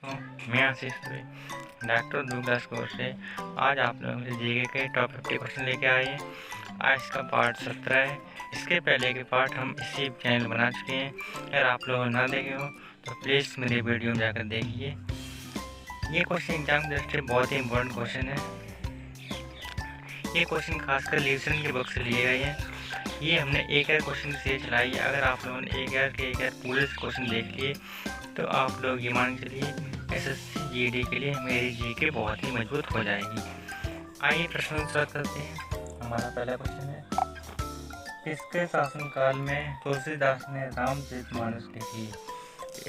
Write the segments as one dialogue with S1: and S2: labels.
S1: दोस्तों, मैं आशीष doctor डूग्लास course से आज आप लोगों के जीके के टॉप 50 क्वेश्चन लेके आए हैं। आज इसका पार्ट 17 है। इसके पहले के पार्ट हम इसी चैनल बना चुके हैं। अगर आप लोग ना देखे हो तो प्लीज़ मेरे वीडियो में जाकर देखिए। ये क्वेश्चन एग्जाम की दृष्टि से बहुत ही इम्पोर्टेंट क्वेश्चन है। ये क्वेश्चन खासकर ल्यूसन के बुक से लिए गए हैं। ये हमने एक क्वेश्चन से चलाई है। अगर आप लोगों ने एक पूरे क्वेश्चन देख लिए तो आप लोग ये मान के चलिए SSC GD के लिए मेरी जीके बहुत ही मजबूत हो जाएगी। आइए प्रश्न शुरू करते हैं। हमारा पहला क्वेश्चन है, किसके शासनकाल में तुलसीदास ने रामचरितमानस लिखी?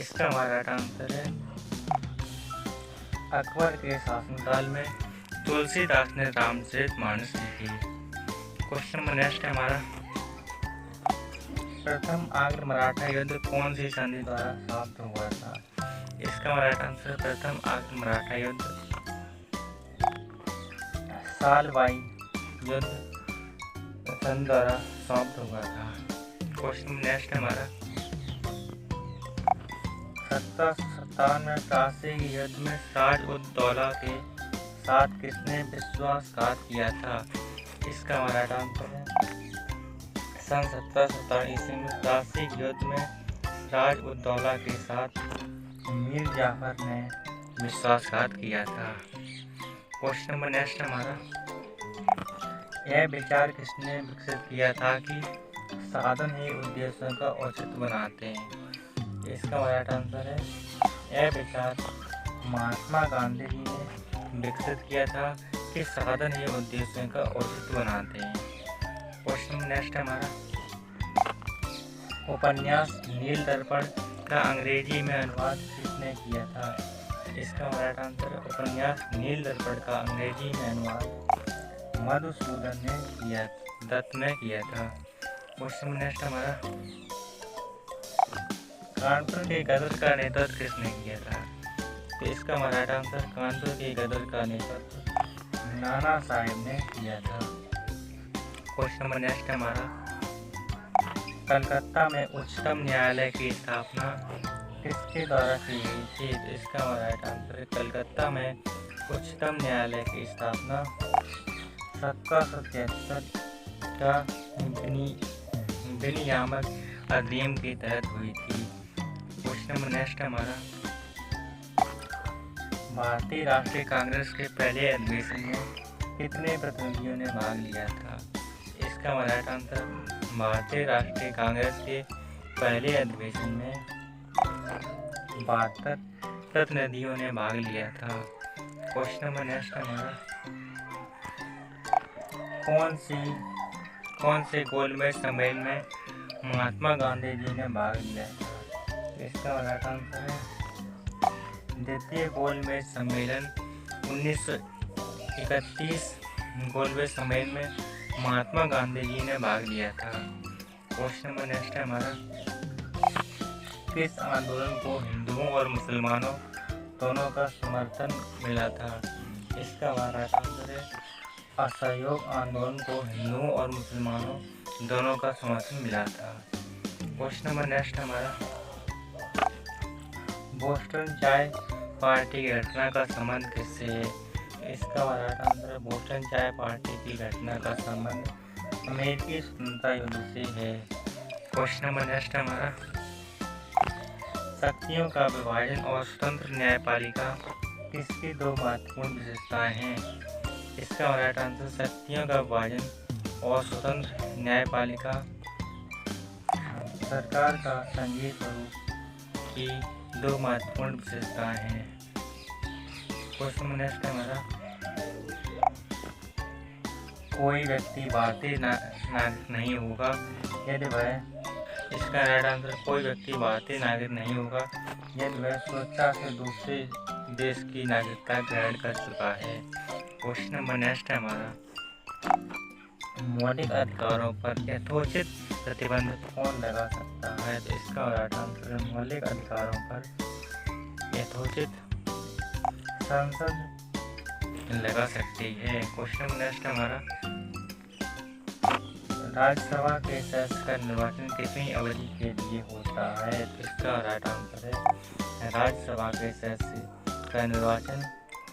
S1: इसका हमारा आंसर है अकबर के शासनकाल में तुलसीदास ने रामचरितमानस लिखी। क्वेश्चन नंबर नेक्स्ट है हमारा, प्रथम आंग्ल मराठा युद्ध कौन सी संधि द्वारा समाप्त हुआ था? इसका हमारा आंसर प्रथम आंग्ल मराठा युद्ध सालवाई युद्ध संधि द्वारा समाप्त हुआ था। क्वेश्चन नेक्स्ट हमारा, 1757 में प्लासी के युद्ध में ताज उद दौला के साथ किसने विश्वासघात किया था? इसका हमारा आंसर है सन 1757 ईस्वी में प्लासी के युद्ध में ताज उद दौला के साथ मीर जाफर ने विश्वासघात किया था। क्वेश्चन नंबर नेक्स्ट हमारा, यह विचार किसने विकसित किया था कि साधन ही उद्देश्यों का औचित्य बनाते हैं? इसका हमारा आंसर है यह विचार महात्मा गांधी जी ने विकसित किया था कि साधन ही उद्देश्यों का औचित्य बनाते हैं। क्वेश्चन नेक्स्ट हमारा, उपन्यास नील दर्पण का अंग्रेजी में अनुवाद किसने किया था? इसका हमारा आंसर उपन्यास नील दर्पण का अंग्रेजी में अनुवाद मधुसूदन ने किया, दत्त ने किया था। क्वेश्चन नेक्स्ट हमारा, कानपुर के गदर का नेतृत्व किसने किया था? तो इसका हमारा आंसर कानपुर के गदर का नेतृत्व नाना साहेब ने किया था। क्वेश्चन नंबर नेक्स्ट हमारा, कलकत्ता में उच्चतम न्यायालय की स्थापना किसके द्वारा की गई थी? तो इसका हमारा आंसर है कलकत्ता में उच्चतम न्यायालय की स्थापना 1773 का विनियामक अधिनियम के तहत हुई थी। क्वेश्चन नंबर नेक्स्ट हमारा, भारतीय राष्ट्रीय कांग्रेस के पहले अधिवेशन में कितने प्रतिनिधियों ने भाग लिया था? इसका हमारा आंसर भारतीय राष्ट्रीय कांग्रेस के पहले अधिवेशन में 72 प्रतिनिधियों ने भाग लिया था। क्वेश्चन नंबर नेक्स्ट हमारा, कौन से गोलमेज सम्मेलन में महात्मा गांधी जी ने भाग लिया था? इसका हमारा आंसर है द्वितीय गोलमेज सम्मेलन 1931 गोलमेज सम्मेलन में महात्मा गांधी जी ने भाग लिया था। क्वेश्चन नंबर नेक्स्ट है हमारा, किस आंदोलन को हिंदुओं और मुसलमानों दोनों का समर्थन मिला था? इसका हमारा आंसर है असहयोग आंदोलन को हिंदुओं और मुसलमानों दोनों का समर्थन मिला था। क्वेश्चन नंबर नेक्स्ट हमारा, बोस्टन चाय पार्टी की घटना का संबंध किससे है? इसका हमारा आंसर है बोस्टन चाय पार्टी की घटना का संबंध अमेरिकी स्वतंत्रता युद्ध से है। क्वेश्चन नंबर नेक्स्ट हमारा, शक्तियों का विभाजन और स्वतंत्र न्यायपालिका किसकी दो महत्वपूर्ण विशेषताएं हैं? इसका हमारा आंसर शक्तियों का विभाजन और स्वतंत्र न्यायपालिका सरकार का संघीय स्वरूप की दो महत्वपूर्ण विशेषताएं हैं। क्वेश्चन नेक्स्ट हमारा, कोई व्यक्ति भारतीय नागरिक नहीं होगा यदि वह, इसका राइट आंसर कोई व्यक्ति भारतीय नागरिक नहीं होगा यदि वह स्वेच्छा से दूसरे देश की नागरिकता ग्रहण कर चुका है। क्वेश्चन नंबर नेक्स्ट है हमारा, मौलिक अधिकारों पर यथोचित प्रतिबंध कौन लगा सकता है? तो इसका राइट आंसर है मौलिक अधिकारों पर यथोचित संसद लगा सकती है। क्वेश्चन नेक्स्ट हमारा, राज्यसभा के सदस्य का निर्वाचन कितनी अवधि के लिए होता है? तो इसका राइट आंसर है राज्यसभा के सदस्य भारत का निर्वाचन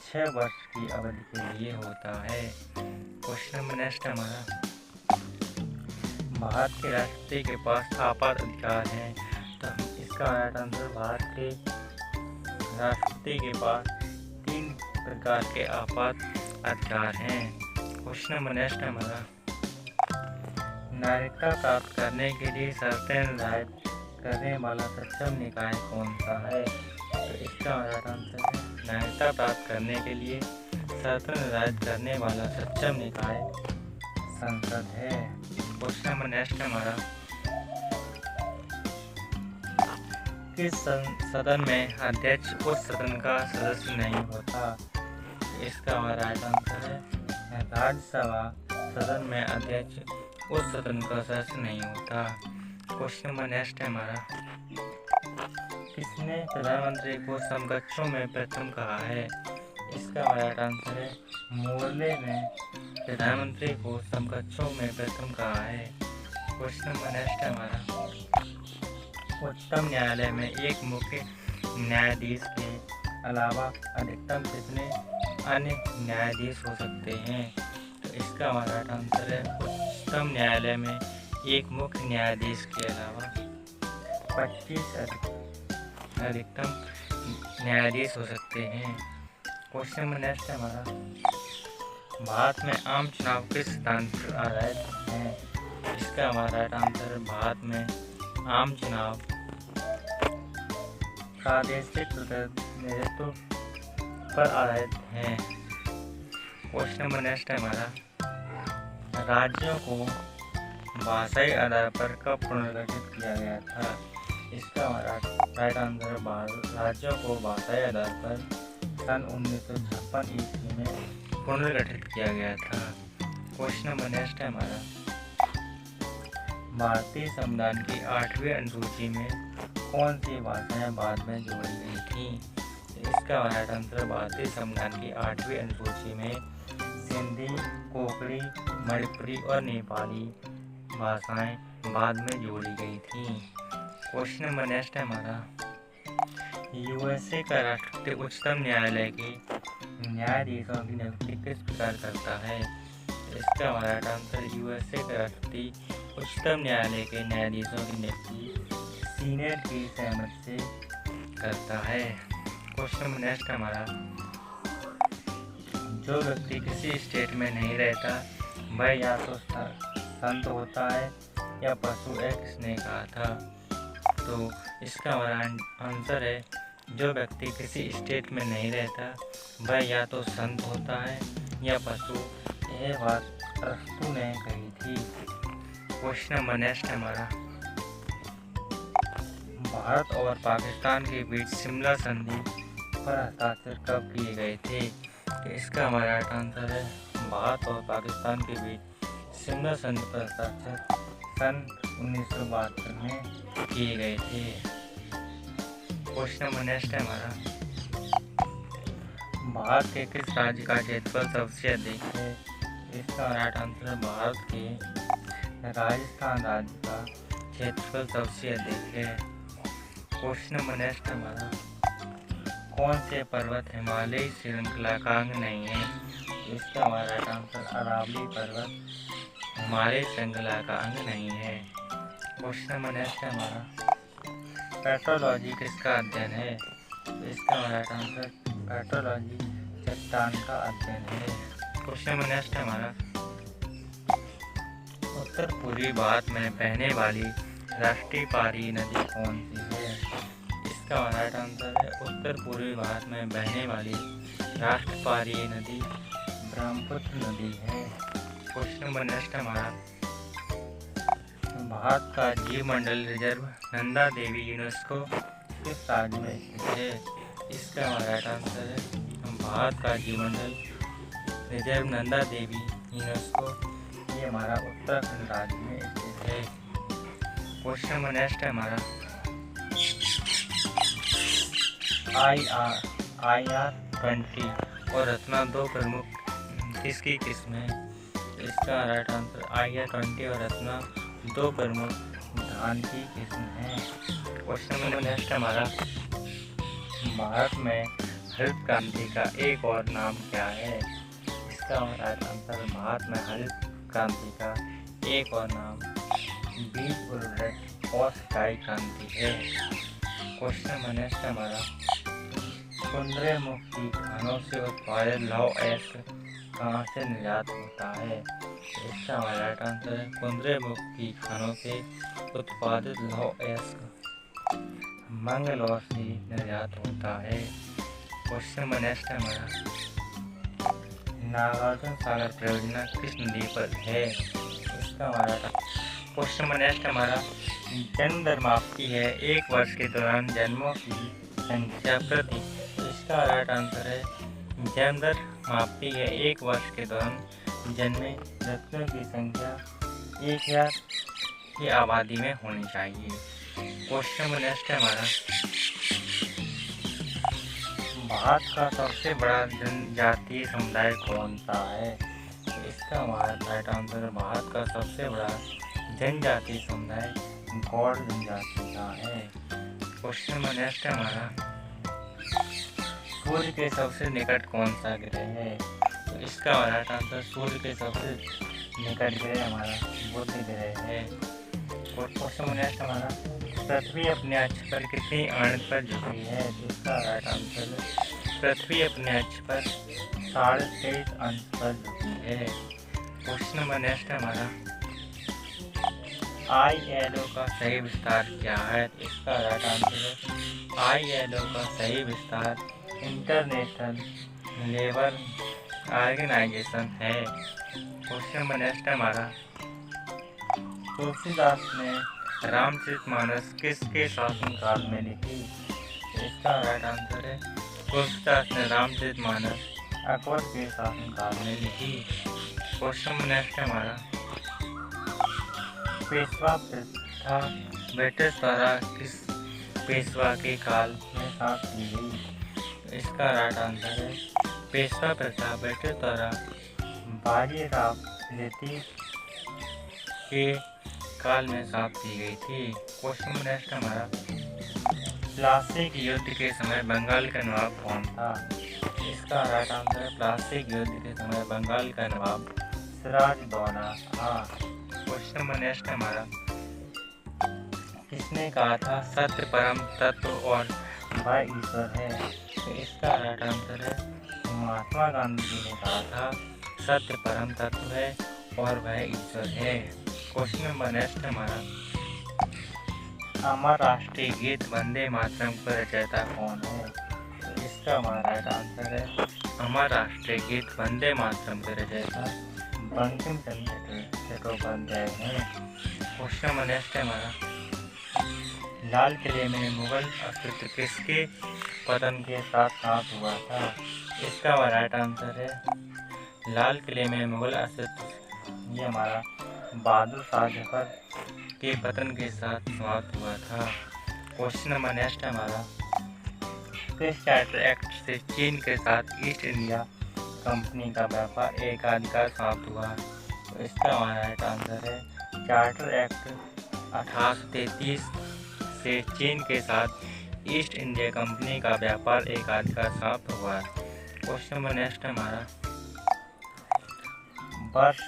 S1: 6 वर्ष की अवधि के लिए होता है। क्वेश्चन नंबर नेक्स्ट हमारा, भारत के राष्ट्रपति के पास आपात अधिकार हैं। तो इसका राइट आंसर, भारत के राष्ट्रपति के पास 3 प्रकार के आपात अधिकार हैं। क्वेश्चन नंबर नेक्स्ट हमारा, नागरिकता प्राप्त करने के लिए शर्तें निर्धारित करने वाला सक्षम निकाय कौन सा है? तो इसका राइट आंसर है, नागरिकता प्राप्त करने के लिए शर्तें निर्धारित करने वाला सक्षम निकाय संसद है। क्वेश्चन नंबर नेक्स्ट हमारा, किस सदन में अध्यक्ष उस सदन का सदस्य नहीं होता? इसका राइट आंसर है, राज्यसभा सदन में अध्यक्ष उस सदन का सदस्य नहीं होता। क्वेश्चन नंबर नेक्स्ट है हमारा, किसने प्रधानमंत्री को समकक्षों में प्रथम कहा है? इसका राइट आंसर है, मोर्ले ने प्रधानमंत्री को समकक्षों में प्रथम कहा है। क्वेश्चन नंबर नेक्स्ट है हमारा, उच्चतम न्यायालय में एक मुख्य न्यायाधीश के अलावा अधिकतम कितने अन्य न्यायाधीश हो सकते हैं? तो इसका हमारा राइट आंसर है, उच्चतम न्यायालय में एक मुख्य न्यायाधीश के अलावा 25 अधिकतम न्यायाधीश हो सकते हैं। क्वेश्चन नंबर नेक्स्ट है हमारा, भारत में आम चुनाव किस सिद्धांत पर आधारित हैं? इसका हमारा राइट आंसर, भारत में आम चुनाव प्रादेशिक प्रतिनिधित्व पर आधारित हैं। क्वेश्चन नंबर नेक्स्ट है हमारा, राज्यों को भाषाई आधार पर कब पुनर्गठित किया गया था? इसका हमारा राइट आंसर, राज्यों को भाषाई आधार पर सन 1956 ईस्वी में पुनर्गठित किया गया था। क्वेश्चन नंबर नेक्स्ट है हमारा, भारतीय संविधान की 8वीं अनुसूची में कौन सी भाषाएं बाद में जोड़ी गई थी? इसका राइट आंसर, भारतीय संविधान की 8वीं अनुसूची में सिंधी, कोंकणी, मणिपुरी और नेपाली भाषाएं बाद में जोड़ी गई थी। क्वेश्चन नंबर नेक्स्ट है हमारा, यूएसए का राष्ट्रपति उच्चतम न्यायालय के न्यायाधीशों की नियुक्ति किस प्रकार करता है? इसका हमारा आंसर, यूएसए का राष्ट्रपति उच्चतम न्यायालय के न्यायाधीशों की नियुक्ति सीनेट की सहमति से करता है। क्वेश्चन नंबर नेक्स्ट हमारा, जो व्यक्ति किसी स्टेट में नहीं रहता वह या तो संत होता है या पशु है, किसने कहा था? तो इसका हमारा आंसर है, जो व्यक्ति किसी स्टेट में नहीं रहता वह या तो संत होता है या पशु। यह बात अरस्तु ने कही थी। क्वेश्चन नंबर नेक्स्ट हमारा, भारत और पाकिस्तान के बीच शिमला संधि पर हस्ताक्षर कब किए गए थे? इसका हमारा आंसर है, भारत और पाकिस्तान के बीच शिमला संधि पर हस्ताक्षर सन 1972 में किए गए थे। क्वेश्चन नंबर नेक्स्ट है हमारा, भारत के किस राज्य का क्षेत्रफल सबसे अधिक है? इसका राइट आंसर, भारत के राजस्थान राज्य का क्षेत्रफल सबसे अधिक है। क्वेश्चन नंबर नेक्स्ट हमारा, कौन से पर्वत हिमालयी श्रृंखला का अंग नहीं है? इसका हमारा आंसर, अरावली पर्वत हिमालयी श्रृंखला का अंग नहीं है। क्वेश्चन नंबर नेक्स्ट हमारा, पेट्रोलॉजी किसका अध्ययन है? इसका हमारा आंसर, पेट्रोलॉजी चट्टान का अध्ययन है। क्वेश्चन नंबर नेक्स्ट हमारा, उत्तर पूर्वी भारत में बहने वाली राष्ट्रीय पहाड़ी नदी कौन सी है? इसका राइट आंसर है, उत्तर पूर्वी भारत में बहने वाली राष्ट्रीय पहाड़ी नदी ब्रह्मपुत्र नदी है। क्वेश्चन नंबर नेक्स्ट हमारा, भारत का जीवमंडल रिजर्व नंदा देवी यूनेस्को किस राज्य में स्थित है? इसका राइट आंसर है, भारत का जीवमंडल रिजर्व नंदा देवी यूनेस्को, ये हमारा उत्तराखंड राज्य में स्थित है। क्वेश्चन नंबर नेक्स्ट है हमारा, IR-20 और रत्ना दो प्रमुख किसकी किस्म है? इसका राइट आंसर, IR-20 और रत्ना दो प्रमुख धान की किस्म है। क्वेश्चन नंबर नेक्स्ट हमारा, भारत में हरित क्रांति का एक और नाम क्या है? इसका राइट आंसर महात्मा हरित क्रांति का एक और नाम बीज उर्वरक और सिंचाई क्रांति है। क्वेश्चन नंबर नेक्स्ट हमारा, कुंदरे मुक्ति खानों से उत्पादित लौह अयस्क कहाँ से निर्यात होता है? इसका हमारा राइट आंसर है कुंदरे मुक्ति खानों से उत्पादित लौह अयस्क मंगलौर से निर्यात होता है। क्वेश्चन नंबर नेक्स्ट हमारा, नागार्जुन सागर परियोजना किस नदी पर है? इसका हमारा क्वेश्चन नंबर नेक्स्ट हमारा, जन्म दर मापती है एक वर्ष के दौरान जन्मों की संख्या प्रति। इसका राइट आंसर है जन्म दर मापती है एक वर्ष के दौरान जन्मे व्यक्तियों की संख्या 1000 की आबादी में होनी चाहिए। क्वेश्चन नंबर नेक्स्ट है हमारा, भारत का सबसे बड़ा जनजातीय समुदाय कौन सा है? इसका हमारा राइट आंसर भारत का सबसे बड़ा जनजातीय समुदाय गौड़ जनजाति का है। क्वेश्चन नंबर नेक्स्ट है हमारा, सूर्य के सबसे निकट कौन सा ग्रह है? तो इसका राइट आंसर सूर्य के सबसे निकट ग्रह हमारा बुध ग्रह है। क्वेश्चन नंबर नेक्स्ट हमारा, पृथ्वी अपने अक्ष पर कितनी अण्ड पर झुकी है? इसका राइट आंसर पृथ्वी अपने अक्ष पर 23.5 अंश पर झुकी है। क्वेश्चन नंबर नेक्स्ट हमारा, ILO का सही विस्तार क्या है? इसका राइट आंसर है ILO का सही विस्तार इंटरनेशनल लेबर ऑर्गेनाइजेशन है। क्वेश्चन नंबर नेक्स्ट हमारा, तुलसीदास ने रामचरितमानस किसके शासनकाल में लिखी? इसका राइट आंसर है तुलसीदास ने रामचरितमानस अकबर के शासनकाल में लिखी। क्वेश्चन नेक्स्ट हमारा, पेशवा प्रथा ब्रिटिश द्वारा किस पेशवा के काल में स्थापित की गई? इसका राइट आंसर है पेशवा प्रथा ब्रिटिश द्वारा बाजीराव द्वितीय के काल में स्थापित की गई थी। क्वेश्चन नेक्स्ट हमारा, प्लासीक युद्ध के समय बंगाल का नवाब कौन था? इसका राइट आंसर है प्लासीक युद्ध के समय बंगाल का नवाब सिराजदौला था। क्वेश्चन नंबर नेक्स्ट हमारा, किसने कहा था सत्य परम तत्व और वह ईश्वर है? तो इसका राइट आंसर है महात्मा गांधी जी ने कहा था सत्य परम तत्व है और वह ईश्वर है। क्वेश्चन नंबर नेक्स्ट हमारा, अमर राष्ट्रीय गीत वंदे मातरम का रचयिता कौन है? तो इसका हमारा राइट आंसर है अमर राष्ट्रीय गीत वंदे मातरम का रचयिता बंकिम चंद्र चट्टोपाध्याय है। क्वेश्चन नंबर नेक्स्ट हमारा, लाल किले में मुगल अस्तित्व किसके पतन के साथ समाप्त हुआ था? इसका हमारा राइट आंसर है लाल किले में मुगल अस्तित्व ये हमारा बहादुर शाह जफर के पतन के साथ समाप्त हुआ था। क्वेश्चन नंबर नेक्स्ट हमारा, किस चार्टर एक्ट से चीन के साथ ईस्ट इंडिया कंपनी का व्यापार एकाधिकार समाप्त हुआ? तो इसका हमारा राइट आंसर है चार्टर एक्ट 1833 से चीन के साथ ईस्ट इंडिया कंपनी का व्यापार एकाधिकार समाप्त हुआ। क्वेश्चन नंबर नेक्स्ट हमारा, वर्ष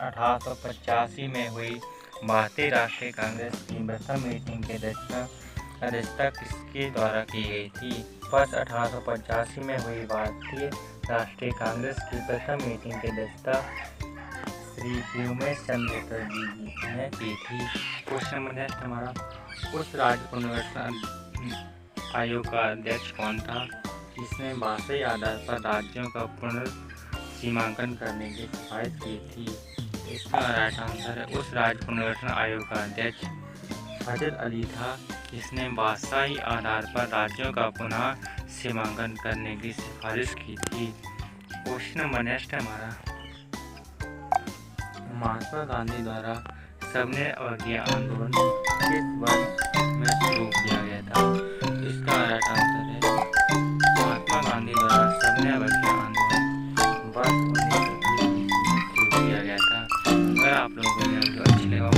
S1: 1885 में हुई भारतीय राष्ट्रीय कांग्रेस की प्रथम मीटिंग की अध्यक्षता किसके द्वारा की गई थी? वर्ष 1885 में हुई भारतीय राष्ट्रीय कांग्रेस की प्रथम मीटिंग की अध्यक्षता श्री व्योमेश चंद्र चटर्जी जी ने की थी। क्वेश्चन नंबर नेक्स्ट हमारा, उस राज्य पुनर्गठन आयोग का अध्यक्ष कौन था जिसने भाषाई आधार पर राज्यों का पुनर्सीमांकन करने की सिफारिश की थी? इसका राइट आंसर है उस राज्य पुनर्गठन आयोग का अध्यक्ष हजरत अली था जिसने भाषाई आधार पर राज्यों का पुनः सीमांकन करने की सिफारिश की थी। क्वेश्चन नंबर नेक्स्ट हमारा, महात्मा गांधी द्वारा सबने अवज्ञा आंदोलन किस वर्ष में शुरू किया गया था? इसका राइट आंसर है महात्मा गांधी द्वारा सबने अवज्ञा आंदोलन वर्ष 1920 में शुरू किया गया था। अगर आप लोगों को वीडियो अच्छी लगा